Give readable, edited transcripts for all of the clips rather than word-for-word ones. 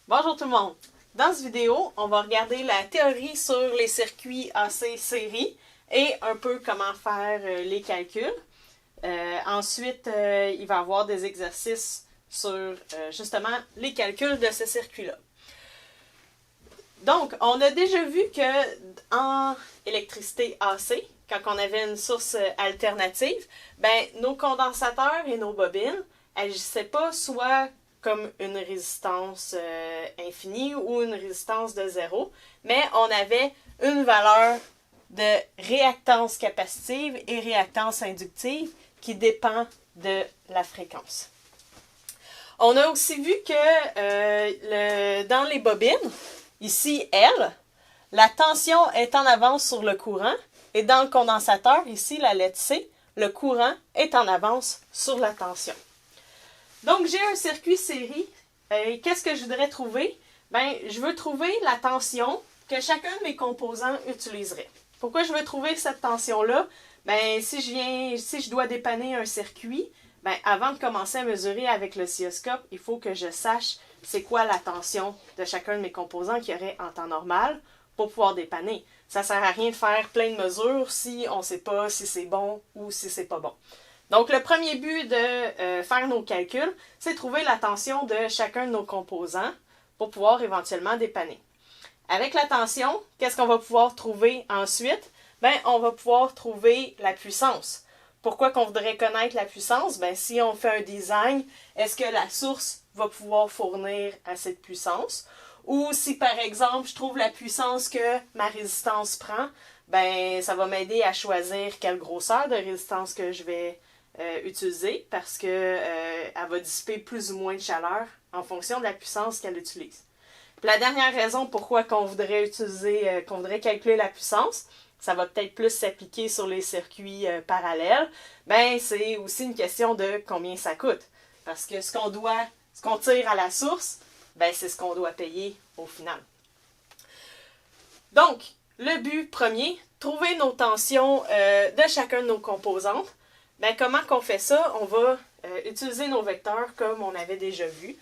Bonjour tout le monde! Dans cette vidéo, on va regarder la théorie sur les circuits AC série et un peu comment faire les calculs. Ensuite, il va y avoir des exercices sur justement les calculs de ce circuit-là. Donc, on a déjà vu que en électricité AC, quand on avait une source alternative, ben, nos condensateurs et nos bobines n'agissaient pas soit comme une résistance infinie ou une résistance de zéro, mais on avait une valeur de réactance capacitive et réactance inductive qui dépend de la fréquence. On a aussi vu que dans les bobines, ici L, la tension est en avance sur le courant, et dans le condensateur, ici la lettre C, le courant est en avance sur la tension. Donc, j'ai un circuit série. Qu'est-ce que je voudrais trouver? Ben, je veux trouver la tension que chacun de mes composants utiliserait. Pourquoi je veux trouver cette tension-là? Ben, si je dois dépanner un circuit, ben, avant de commencer à mesurer avec l'oscilloscope, il faut que je sache c'est quoi la tension de chacun de mes composants qu'il y aurait en temps normal pour pouvoir dépanner. Ça ne sert à rien de faire plein de mesures si on ne sait pas si c'est bon ou si c'est pas bon. Donc, le premier but de faire nos calculs, c'est trouver la tension de chacun de nos composants pour pouvoir éventuellement dépanner. Avec la tension, qu'est-ce qu'on va pouvoir trouver ensuite? Ben, on va pouvoir trouver la puissance. Pourquoi qu'on voudrait connaître la puissance? Ben, si on fait un design, est-ce que la source va pouvoir fournir assez de puissance? Ou si, par exemple, je trouve la puissance que ma résistance prend, ben, ça va m'aider à choisir quelle grosseur de résistance que je vais utiliser parce qu'elle va dissiper plus ou moins de chaleur en fonction de la puissance qu'elle utilise. Puis la dernière raison pourquoi qu'on voudrait calculer la puissance, ça va peut-être plus s'appliquer sur les circuits parallèles, ben c'est aussi une question de combien ça coûte. Parce que ce qu'on tire à la source, ben c'est ce qu'on doit payer au final. Donc, le but premier, trouver nos tensions de chacun de nos composantes. Ben, comment qu'on fait ça? On va utiliser nos vecteurs comme on avait déjà vu.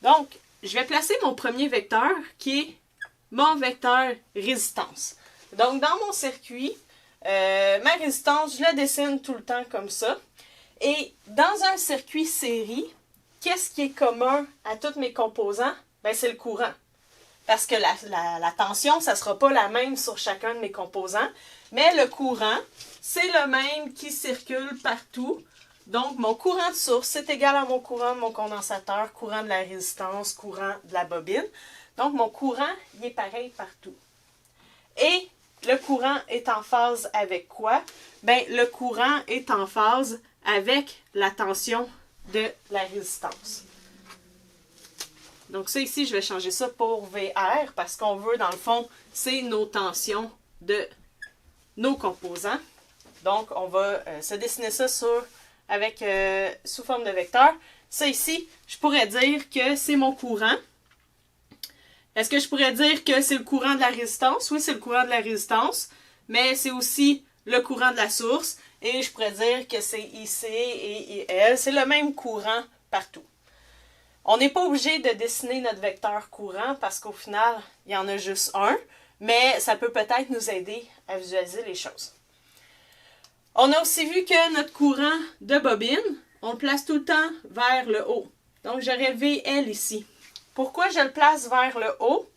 Donc, je vais placer mon premier vecteur qui est mon vecteur résistance. Donc, dans mon circuit, ma résistance, je la dessine tout le temps comme ça. Et dans un circuit série, qu'est-ce qui est commun à tous mes composants? Ben, c'est le courant. Parce que la tension, ça ne sera pas la même sur chacun de mes composants, mais le courant, c'est le même qui circule partout. Donc, mon courant de source, c'est égal à mon courant de mon condensateur, courant de la résistance, courant de la bobine. Donc, mon courant, il est pareil partout. Et le courant est en phase avec quoi? Bien, le courant est en phase avec la tension de la résistance. Donc ça ici, je vais changer ça pour VR parce qu'on veut, dans le fond, c'est nos tensions de nos composants. Donc, on va se dessiner ça sous forme de vecteur. Ça ici, je pourrais dire que c'est mon courant. Est-ce que je pourrais dire que c'est le courant de la résistance? Oui, c'est le courant de la résistance, mais c'est aussi le courant de la source. Et je pourrais dire que c'est IC et IL. C'est le même courant partout. On n'est pas obligé de dessiner notre vecteur courant parce qu'au final, il y en a juste un, mais ça peut peut-être nous aider à visualiser les choses. On a aussi vu que notre courant de bobine, on le place tout le temps vers le haut. Donc, j'aurais VL ici. Pourquoi je le place vers le haut?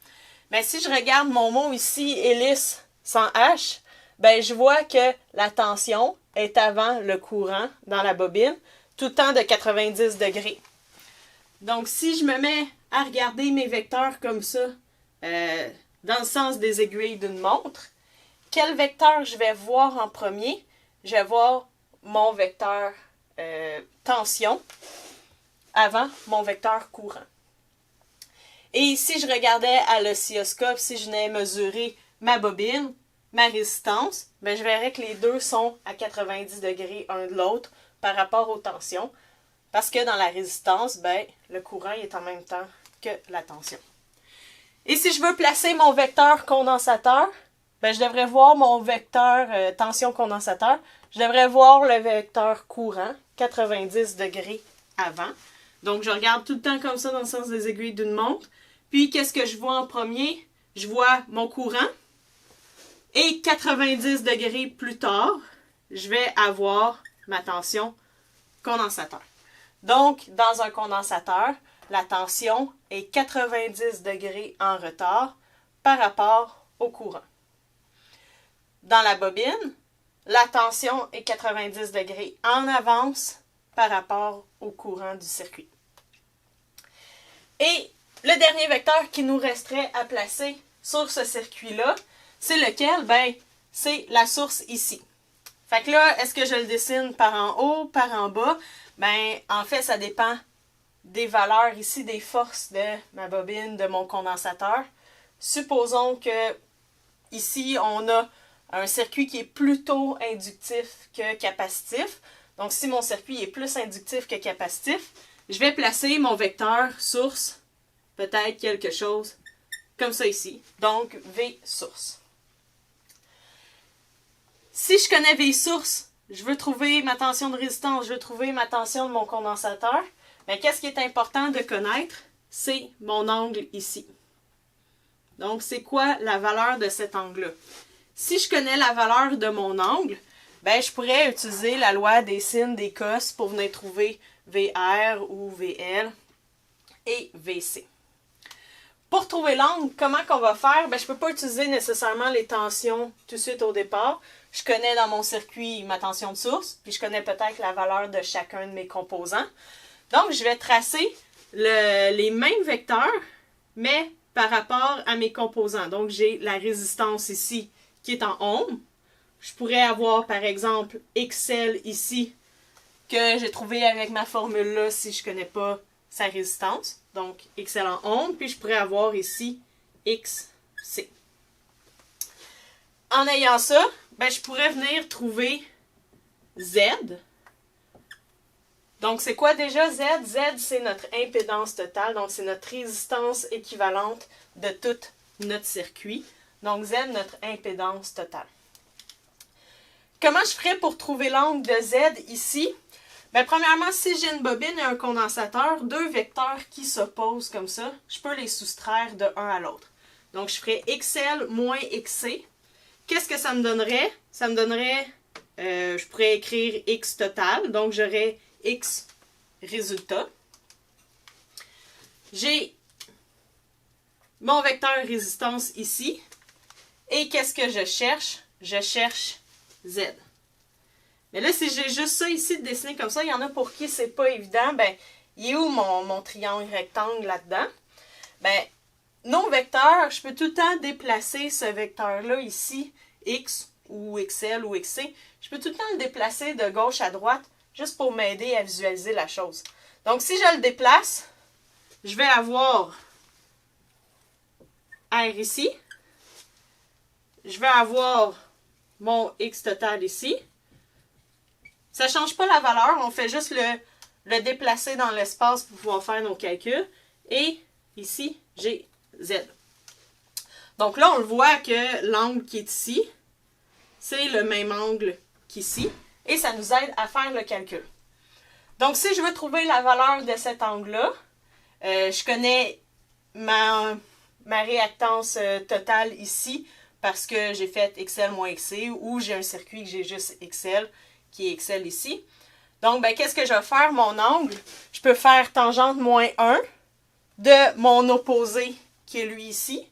Bien, si je regarde mon mot ici, hélice sans H, bien, je vois que la tension est avant le courant dans la bobine, tout le temps de 90 degrés. Donc, si je me mets à regarder mes vecteurs comme ça, dans le sens des aiguilles d'une montre, quel vecteur je vais voir en premier? Je vais voir mon vecteur tension avant mon vecteur courant. Et si je regardais à l'oscilloscope, si je venais mesurer ma bobine, ma résistance, ben, je verrais que les deux sont à 90 degrés un de l'autre par rapport aux tensions. Parce que dans la résistance, ben, le courant est en même temps que la tension. Et si je veux placer mon vecteur condensateur, ben, je devrais voir mon vecteur tension condensateur. Je devrais voir le vecteur courant, 90 degrés avant. Donc, je regarde tout le temps comme ça dans le sens des aiguilles d'une montre. Puis, qu'est-ce que je vois en premier? Je vois mon courant. Et 90 degrés plus tard, je vais avoir ma tension condensateur. Donc, dans un condensateur, la tension est 90 degrés en retard par rapport au courant. Dans la bobine, la tension est 90 degrés en avance par rapport au courant du circuit. Et le dernier vecteur qui nous resterait à placer sur ce circuit-là, c'est lequel? Ben, c'est la source ici. Fait que là, est-ce que je le dessine par en haut, par en bas? Ben, en fait, ça dépend des valeurs ici, des forces de ma bobine, de mon condensateur. Supposons que ici, on a un circuit qui est plutôt inductif que capacitif. Donc, si mon circuit est plus inductif que capacitif, je vais placer mon vecteur source, peut-être quelque chose comme ça ici. Donc, V source. Si je connais V source, je veux trouver ma tension de résistance, je veux trouver ma tension de mon condensateur, mais qu'est-ce qui est important de connaître? C'est mon angle ici. Donc, c'est quoi la valeur de cet angle-là? Si je connais la valeur de mon angle, ben, je pourrais utiliser la loi des sines, des cos pour venir trouver VR ou VL et VC. Pour trouver l'angle, comment qu'on va faire? Ben, je ne peux pas utiliser nécessairement les tensions tout de suite au départ. Je connais dans mon circuit ma tension de source, puis je connais peut-être la valeur de chacun de mes composants. Donc, je vais tracer les mêmes vecteurs, mais par rapport à mes composants. Donc, j'ai la résistance ici qui est en ohms. Je pourrais avoir, par exemple, XL ici, que j'ai trouvé avec ma formule-là si je ne connais pas sa résistance. Donc, XL en ohms. Puis, je pourrais avoir ici XC. En ayant ça, ben, je pourrais venir trouver Z. Donc, c'est quoi déjà Z? Z, c'est notre impédance totale. Donc, c'est notre résistance équivalente de tout notre circuit. Donc, Z, notre impédance totale. Comment je ferais pour trouver l'angle de Z ici? Bien, premièrement, si j'ai une bobine et un condensateur, deux vecteurs qui s'opposent comme ça, je peux les soustraire de un à l'autre. Donc, je ferais XL moins XC. Qu'est-ce que ça me donnerait? Ça me donnerait, je pourrais écrire X total, donc j'aurais X résultat. J'ai mon vecteur résistance ici. Et qu'est-ce que je cherche? Je cherche Z. Mais là, si j'ai juste ça ici de dessiner comme ça, il y en a pour qui c'est pas évident. Ben, il est où mon triangle rectangle là-dedans? Ben, nos vecteurs, je peux tout le temps déplacer ce vecteur-là ici, X ou XL ou XC. Je peux tout le temps le déplacer de gauche à droite, juste pour m'aider à visualiser la chose. Donc, si je le déplace, je vais avoir R ici. Je vais avoir mon X total ici. Ça ne change pas la valeur, on fait juste le déplacer dans l'espace pour pouvoir faire nos calculs. Et ici, j'ai Z. Donc là, on le voit que l'angle qui est ici, c'est le même angle qu'ici. Et ça nous aide à faire le calcul. Donc, si je veux trouver la valeur de cet angle-là, je connais ma réactance totale ici parce que j'ai fait XL moins XC ou j'ai un circuit que j'ai juste XL qui est XL ici. Donc, ben, qu'est-ce que je vais faire? Mon angle, je peux faire tangente moins 1 de mon opposé qui est lui ici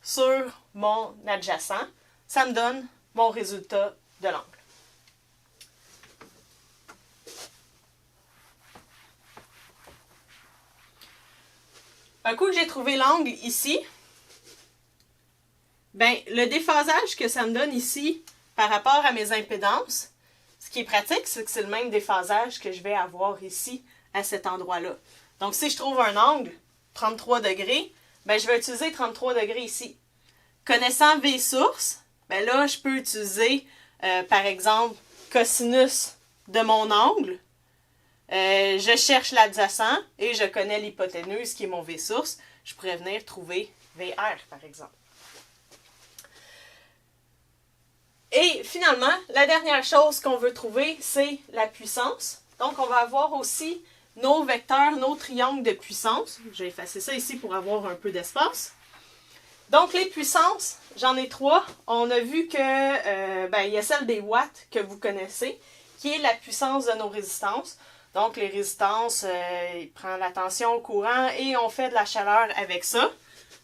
sur mon adjacent. Ça me donne mon résultat de l'angle. Un coup que j'ai trouvé l'angle ici, ben, le déphasage que ça me donne ici par rapport à mes impédances, ce qui est pratique, c'est que c'est le même déphasage que je vais avoir ici à cet endroit-là. Donc, si je trouve un angle, 33 degrés, ben, je vais utiliser 33 degrés ici. Connaissant V source, ben là, je peux utiliser, par exemple, cosinus de mon angle. Je cherche l'adjacent et je connais l'hypoténuse qui est mon V source. Je pourrais venir trouver VR, par exemple. Et finalement, la dernière chose qu'on veut trouver, c'est la puissance. Donc, on va avoir aussi nos vecteurs, nos triangles de puissance. Je vais effacer ça ici pour avoir un peu d'espace. Donc, les puissances, j'en ai 3. On a vu que il y a celle des watts que vous connaissez, qui est la puissance de nos résistances. Donc, les résistances, il prend la tension au courant et on fait de la chaleur avec ça.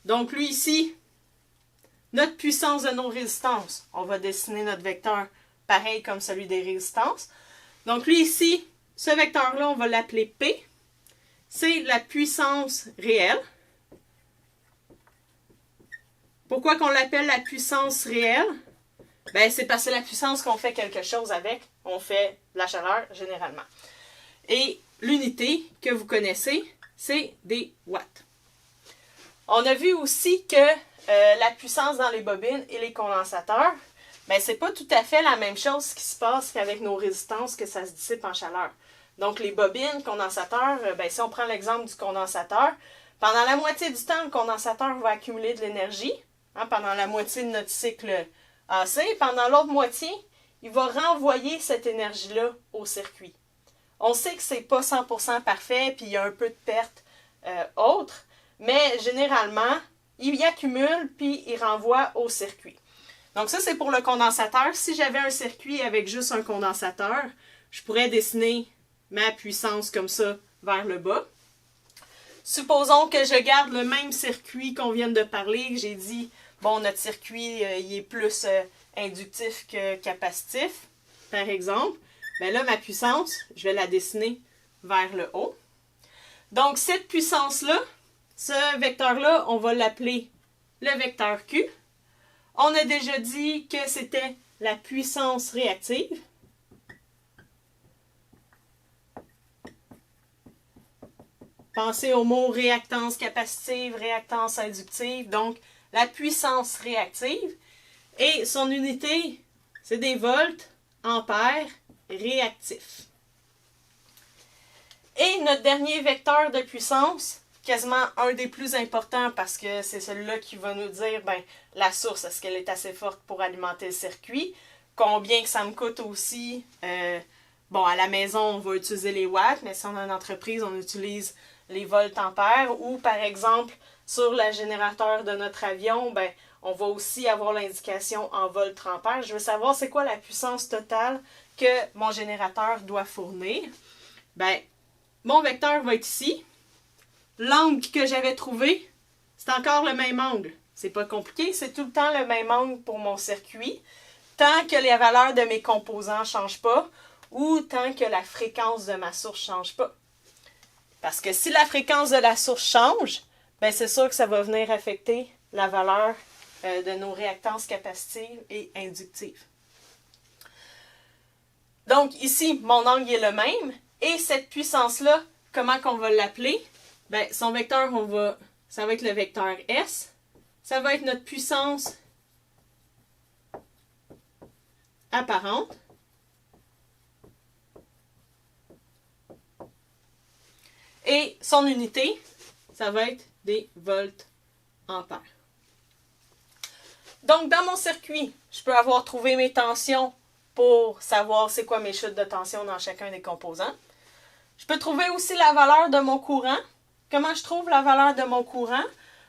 Donc, lui ici, notre puissance de nos résistances, on va dessiner notre vecteur pareil comme celui des résistances. Donc, lui ici, ce vecteur-là, on va l'appeler P. C'est la puissance réelle. Pourquoi qu'on l'appelle la puissance réelle? Ben, c'est parce que c'est la puissance qu'on fait quelque chose avec. On fait de la chaleur, généralement. Et l'unité que vous connaissez, c'est des watts. On a vu aussi que la puissance dans les bobines et les condensateurs, ben, c'est pas tout à fait la même chose qui se passe qu'avec nos résistances, que ça se dissipe en chaleur. Donc, les bobines, condensateurs, ben, si on prend l'exemple du condensateur, pendant la moitié du temps, le condensateur va accumuler de l'énergie, pendant la moitié de notre cycle AC. Pendant l'autre moitié, il va renvoyer cette énergie-là au circuit. On sait que c'est pas 100% parfait, puis il y a un peu de pertes autres, mais généralement, il y accumule, puis il renvoie au circuit. Donc ça, c'est pour le condensateur. Si j'avais un circuit avec juste un condensateur, je pourrais dessiner ma puissance comme ça vers le bas. Supposons que je garde le même circuit qu'on vient de parler, que j'ai dit, bon, notre circuit, il est plus inductif que capacitif, par exemple. Bien là, ma puissance, je vais la dessiner vers le haut. Donc, cette puissance-là, ce vecteur-là, on va l'appeler le vecteur Q. On a déjà dit que c'était la puissance réactive. Pensez aux mots réactance capacitive, réactance inductive. Donc, la puissance réactive. Et son unité, c'est des volts, ampères, réactifs. Et notre dernier vecteur de puissance, quasiment un des plus importants parce que c'est celui-là qui va nous dire, ben, la source, est-ce qu'elle est assez forte pour alimenter le circuit? Combien que ça me coûte aussi? Bon, à la maison, on va utiliser les watts, mais si on a une entreprise, on utilise les volts ampères. Ou, par exemple, sur le générateur de notre avion, ben, on va aussi avoir l'indication en volts ampères. Je veux savoir c'est quoi la puissance totale que mon générateur doit fournir. Ben, mon vecteur va être ici. L'angle que j'avais trouvé, c'est encore le même angle. C'est pas compliqué, c'est tout le temps le même angle pour mon circuit, tant que les valeurs de mes composants ne changent pas ou tant que la fréquence de ma source ne change pas. Parce que si la fréquence de la source change, ben c'est sûr que ça va venir affecter la valeur de nos réactances capacitives et inductives. Donc ici, mon angle est le même. Et cette puissance-là, comment qu'on va l'appeler? Ben, son vecteur, ça va être le vecteur S. Ça va être notre puissance apparente. Et son unité, ça va être des volts ampères. Donc, dans mon circuit, je peux avoir trouvé mes tensions pour savoir c'est quoi mes chutes de tension dans chacun des composants. Je peux trouver aussi la valeur de mon courant. Comment je trouve la valeur de mon courant?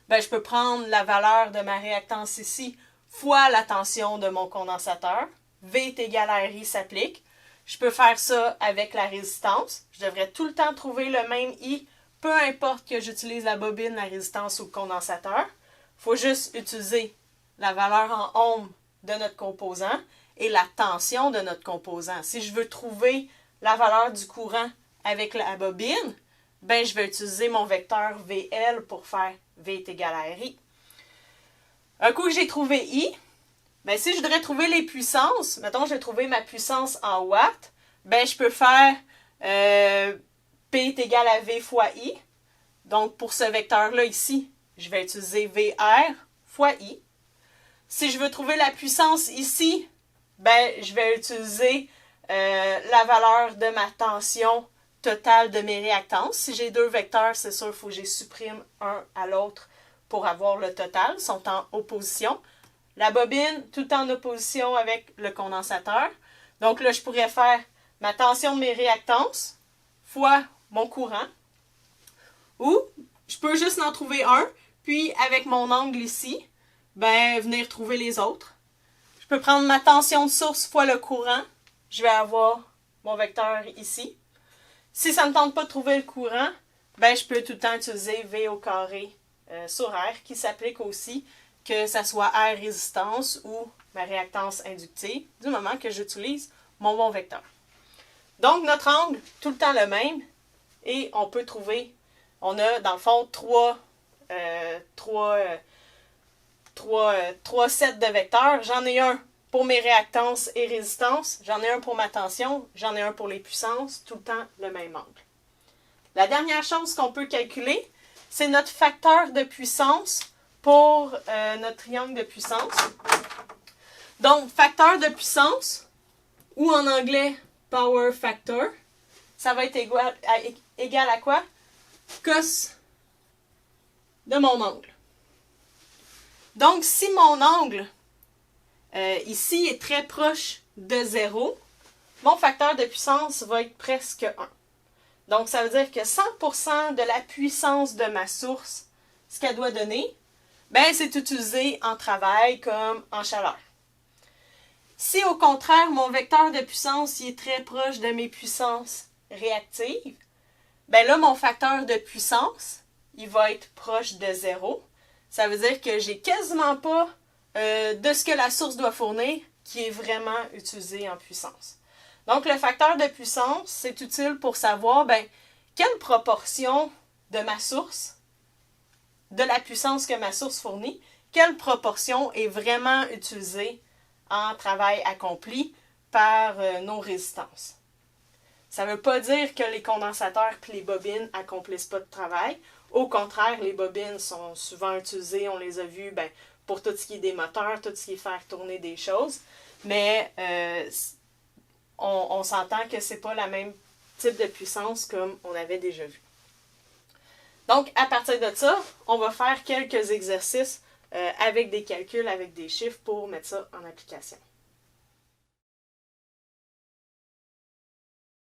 Ben, je peux prendre la valeur de ma réactance ici fois la tension de mon condensateur. V est égal à RI s'applique. Je peux faire ça avec la résistance. Je devrais tout le temps trouver le même I, peu importe que j'utilise la bobine, la résistance ou le condensateur. Il faut juste utiliser la valeur en ohms de notre composant et la tension de notre composant. Si je veux trouver la valeur du courant avec la bobine, ben je vais utiliser mon vecteur VL pour faire V est égal à RI. Un coup que j'ai trouvé I, ben si je voudrais trouver les puissances, mettons je vais trouver ma puissance en watts, ben je peux faire P est égal à V fois I. Donc pour ce vecteur-là ici, je vais utiliser VR fois I. Si je veux trouver la puissance ici, ben je vais utiliser la valeur de ma tension totale de mes réactances. Si j'ai deux vecteurs, c'est sûr qu'il faut que je supprime un à l'autre pour avoir le total. Ils sont en opposition. La bobine, tout en opposition avec le condensateur. Donc là, je pourrais faire ma tension de mes réactances fois mon courant. Ou je peux juste en trouver un, puis avec mon angle ici, ben venir trouver les autres. Je peux prendre ma tension de source fois le courant. Je vais avoir mon vecteur ici. Si ça ne me tente pas de trouver le courant, ben je peux tout le temps utiliser V au carré sur R, qui s'applique aussi que ça soit R résistance ou ma réactance inductive, du moment que j'utilise mon bon vecteur. Donc, notre angle, tout le temps le même, et on peut trouver, on a dans le fond trois sets de vecteurs. J'en ai un pour mes réactances et résistances, j'en ai un pour ma tension, j'en ai un pour les puissances, tout le temps le même angle. La dernière chose qu'on peut calculer, c'est notre facteur de puissance pour notre triangle de puissance. Donc, facteur de puissance, ou en anglais, power factor, ça va être égal à quoi? Cos de mon angle. Donc, si mon angle ici est très proche de 0, mon facteur de puissance va être presque 1. Donc, ça veut dire que 100% de la puissance de ma source, ce qu'elle doit donner, ben, c'est utilisé en travail comme en chaleur. Si au contraire, mon vecteur de puissance est très proche de mes puissances réactives, ben là, mon facteur de puissance, il va être proche de 0. Ça veut dire que j'ai quasiment pas de ce que la source doit fournir qui est vraiment utilisé en puissance. Donc, le facteur de puissance, c'est utile pour savoir ben, quelle proportion de ma source, de la puissance que ma source fournit, quelle proportion est vraiment utilisée en travail accompli par nos résistances. Ça ne veut pas dire que les condensateurs et les bobines n'accomplissent pas de travail. Au contraire, les bobines sont souvent utilisées, on les a vues ben, pour tout ce qui est des moteurs, tout ce qui est faire tourner des choses. Mais on s'entend que ce n'est pas le même type de puissance comme on avait déjà vu. Donc, à partir de ça, on va faire quelques exercices avec des calculs, avec des chiffres pour mettre ça en application.